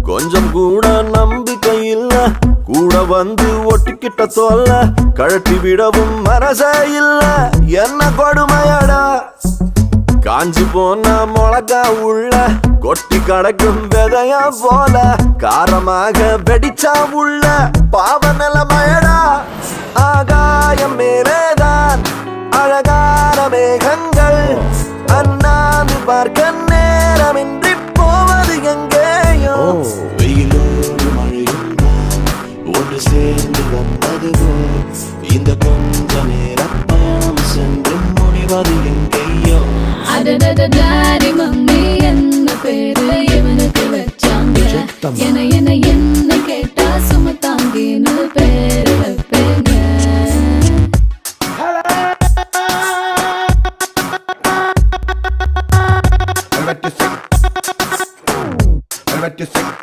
கொஞ்சம் கூட நம்பிக்கை இல்ல, கூட வந்து ஒட்டிக்கிட்ட சொல்ல கழட்டி விடவும் மனசே இல்ல. என்ன கொடுமையடா, காஞ்சி போன மிளகா உள்ள கொட்டி கடக்கும் விதையா போல காரமாக வெடிச்சா உள்ள பாவ நிலைமையடா. ஆகாயம் மேலேதான் அழகான மேகங்கள், அண்ணாந்து பார்க்க நேரமின்றி போவது எங்கேயோ. வெயிலோடு மழையும் ஒன்று சேர்ந்து வந்தது போல் இந்த கொஞ்ச நேரம் பயணம் சென்று முடிவது எங்கேயோ. டாடி மம்மி என்ன பேரு இவனுக்கு வச்சாங்க, என்ன என்ன என்ன